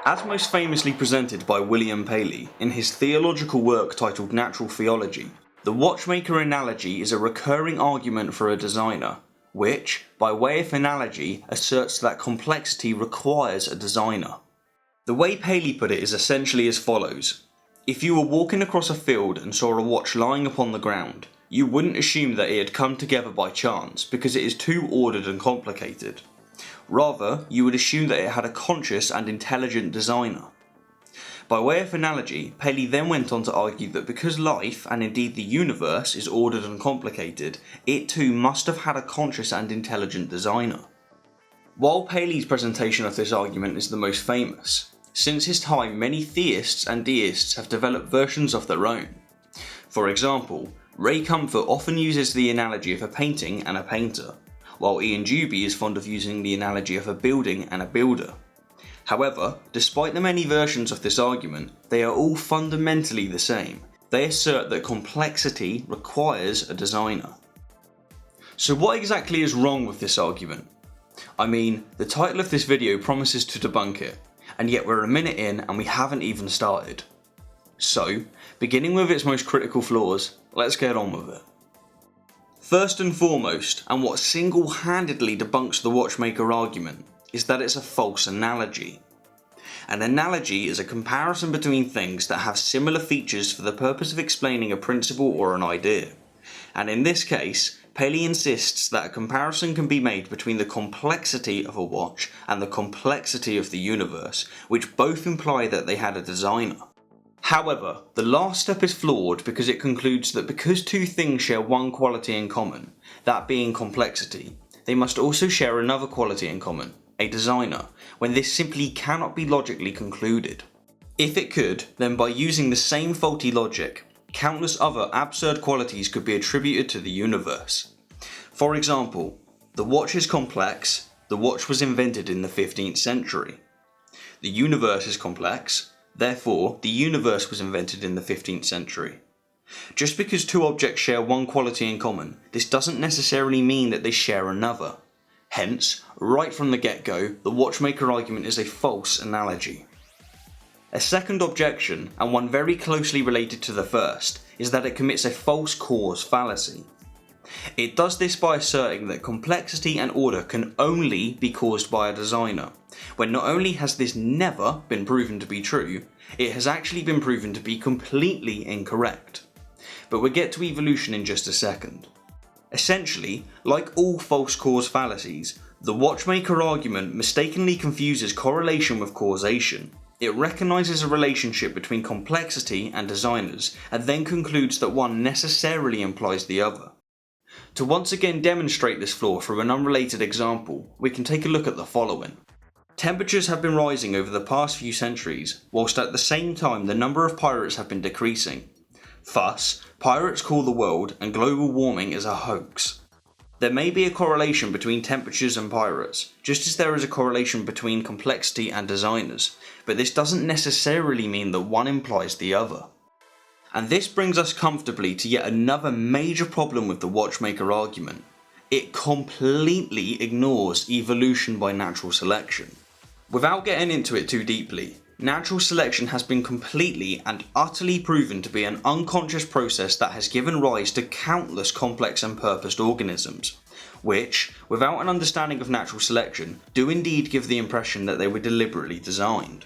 As most famously presented by William Paley in his theological work titled Natural Theology, the Watchmaker Analogy is a recurring argument for a designer, which, by way of analogy, asserts that complexity requires a designer. The way Paley put it is essentially as follows. If you were walking across a field and saw a watch lying upon the ground, you wouldn't assume that it had come together by chance because it is too ordered and complicated. Rather, you would assume that it had a conscious and intelligent designer. By way of analogy, Paley then went on to argue that because life, and indeed the universe, is ordered and complicated, it too must have had a conscious and intelligent designer. While Paley's presentation of this argument is the most famous, since his time many theists and deists have developed versions of their own. For example, Ray Comfort often uses the analogy of a painting and a painter, while Ian Duby is fond of using the analogy of a building and a builder. However, despite the many versions of this argument, they are all fundamentally the same. They assert that complexity requires a designer. So what exactly is wrong with this argument? I mean, the title of this video promises to debunk it, and yet we're a minute in and we haven't even started. So, beginning with its most critical flaws, let's get on with it. First and foremost, and what single-handedly debunks the Watchmaker argument, is that it's a false analogy. An analogy is a comparison between things that have similar features for the purpose of explaining a principle or an idea. And in this case, Paley insists that a comparison can be made between the complexity of a watch and the complexity of the universe, which both imply that they had a designer. However, the last step is flawed because it concludes that because two things share one quality in common, that being complexity, they must also share another quality in common, a designer, when this simply cannot be logically concluded. If it could, then by using the same faulty logic, countless other absurd qualities could be attributed to the universe. For example, the watch is complex, the watch was invented in the 15th century. The universe is complex, therefore, the universe was invented in the 15th century. Just because two objects share one quality in common, this doesn't necessarily mean that they share another. Hence, right from the get-go, the Watchmaker argument is a false analogy. A second objection, and one very closely related to the first, is that it commits a false cause fallacy. It does this by asserting that complexity and order can only be caused by a designer, when not only has this never been proven to be true, it has actually been proven to be completely incorrect. But we'll get to evolution in just a second. Essentially, like all false cause fallacies, the Watchmaker argument mistakenly confuses correlation with causation. It recognises a relationship between complexity and designers, and then concludes that one necessarily implies the other. To once again demonstrate this flaw through an unrelated example, we can take a look at the following. Temperatures have been rising over the past few centuries, whilst at the same time the number of pirates have been decreasing. Thus, pirates call the world and global warming is a hoax. There may be a correlation between temperatures and pirates, just as there is a correlation between complexity and designers, but this doesn't necessarily mean that one implies the other. And this brings us comfortably to yet another major problem with the Watchmaker argument. It completely ignores evolution by natural selection. Without getting into it too deeply, natural selection has been completely and utterly proven to be an unconscious process that has given rise to countless complex and purposed organisms, which, without an understanding of natural selection, do indeed give the impression that they were deliberately designed.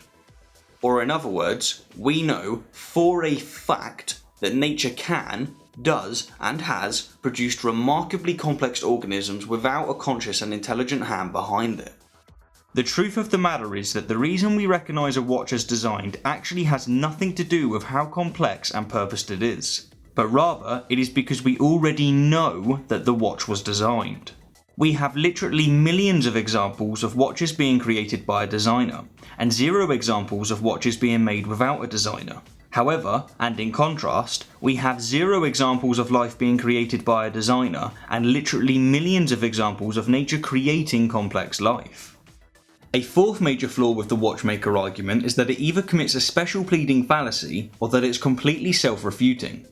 Or in other words, we know for a fact that nature can, does, and has produced remarkably complex organisms without a conscious and intelligent hand behind it. The truth of the matter is that the reason we recognise a watch as designed actually has nothing to do with how complex and purposed it is, but rather it is because we already know that the watch was designed. We have literally millions of examples of watches being created by a designer, and 0 examples of watches being made without a designer. However, and in contrast, we have 0 examples of life being created by a designer, and literally millions of examples of nature creating complex life. A fourth major flaw with the Watchmaker argument is that it either commits a special pleading fallacy or that it's completely self-refuting.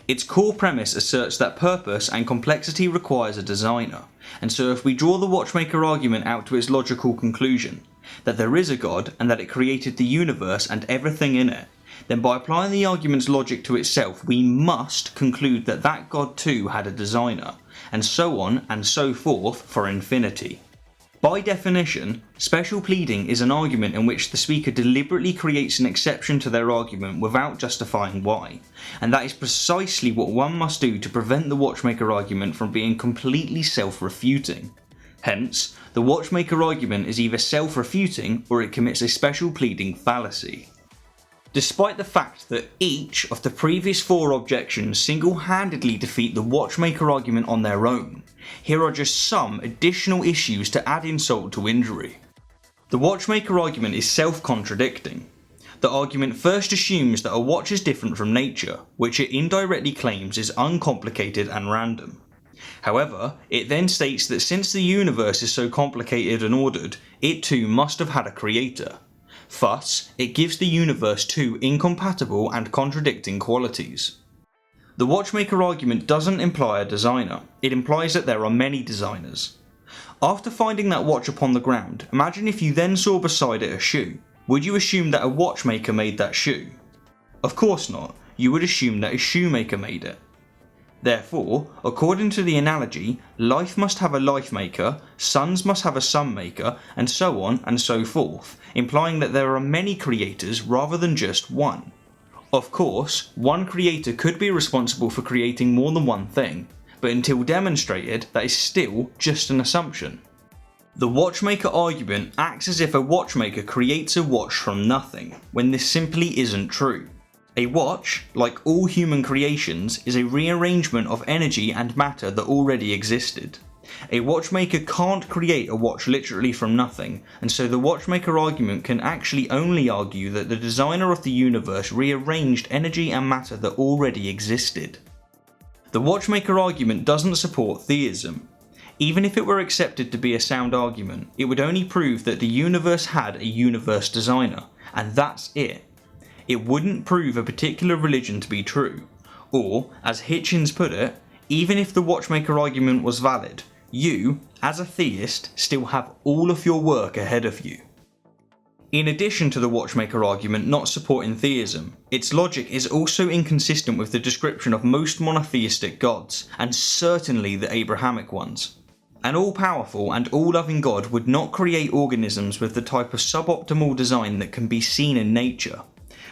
Its core premise asserts that purpose and complexity requires a designer, and so if we draw the Watchmaker argument out to its logical conclusion, that there is a God and that it created the universe and everything in it, then by applying the argument's logic to itself, we must conclude that that God too had a designer, and so on and so forth for infinity. By definition, special pleading is an argument in which the speaker deliberately creates an exception to their argument without justifying why, and that is precisely what one must do to prevent the Watchmaker argument from being completely self-refuting. Hence, the Watchmaker argument is either self-refuting or it commits a special pleading fallacy. Despite the fact that each of the previous 4 objections single-handedly defeat the Watchmaker argument on their own, here are just some additional issues to add insult to injury. The Watchmaker argument is self-contradicting. The argument first assumes that a watch is different from nature, which it indirectly claims is uncomplicated and random. However, it then states that since the universe is so complicated and ordered, it too must have had a creator. Thus, it gives the universe 2 incompatible and contradicting qualities. The Watchmaker argument doesn't imply a designer, it implies that there are many designers. After finding that watch upon the ground, imagine if you then saw beside it a shoe. Would you assume that a watchmaker made that shoe? Of course not, you would assume that a shoemaker made it. Therefore, according to the analogy, life must have a life maker, suns must have a sun maker, and so on and so forth, implying that there are many creators rather than just one. Of course, one creator could be responsible for creating more than one thing, but until demonstrated, that is still just an assumption. The Watchmaker argument acts as if a watchmaker creates a watch from nothing, when this simply isn't true. A watch, like all human creations, is a rearrangement of energy and matter that already existed. A watchmaker can't create a watch literally from nothing, and so the Watchmaker argument can actually only argue that the designer of the universe rearranged energy and matter that already existed. The Watchmaker argument doesn't support theism. Even if it were accepted to be a sound argument, it would only prove that the universe had a universe designer, and that's it. It wouldn't prove a particular religion to be true, or, as Hitchens put it, even if the Watchmaker argument was valid, you, as a theist, still have all of your work ahead of you. In addition to the Watchmaker argument not supporting theism, its logic is also inconsistent with the description of most monotheistic gods, and certainly the Abrahamic ones. An all-powerful and all-loving God would not create organisms with the type of suboptimal design that can be seen in nature.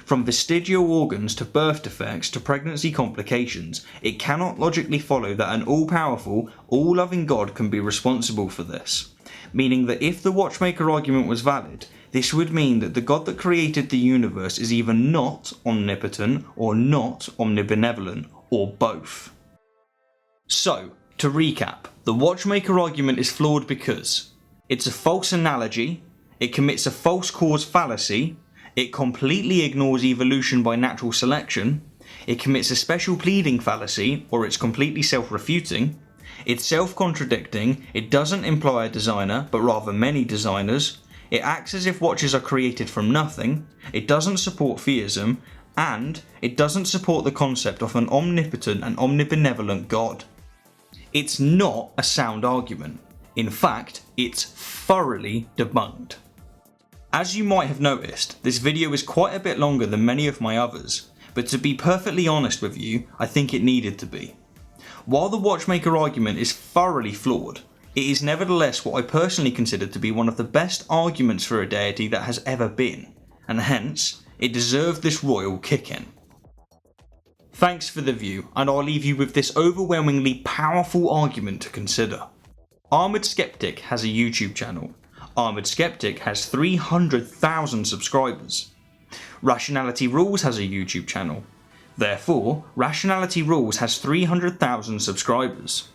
From vestigial organs to birth defects to pregnancy complications, it cannot logically follow that an all-powerful, all-loving God can be responsible for this. Meaning that if the Watchmaker argument was valid, this would mean that the God that created the universe is either not omnipotent or not omnibenevolent, or both. So, to recap, the Watchmaker argument is flawed because it's a false analogy, it commits a false cause fallacy, it completely ignores evolution by natural selection, it commits a special pleading fallacy, or it's completely self-refuting, it's self-contradicting, it doesn't imply a designer, but rather many designers, it acts as if watches are created from nothing, it doesn't support theism, and it doesn't support the concept of an omnipotent and omnibenevolent God. It's not a sound argument. In fact, it's thoroughly debunked. As you might have noticed, this video is quite a bit longer than many of my others, but to be perfectly honest with you, I think it needed to be. While the Watchmaker argument is thoroughly flawed, it is nevertheless what I personally consider to be one of the best arguments for a deity that has ever been, and hence, it deserved this royal kick-in. Thanks for the view, and I'll leave you with this overwhelmingly powerful argument to consider. Armoured Skeptic has a YouTube channel. Armoured Skeptic has 300,000 subscribers. Rationality Rules has a YouTube channel. Therefore, Rationality Rules has 300,000 subscribers.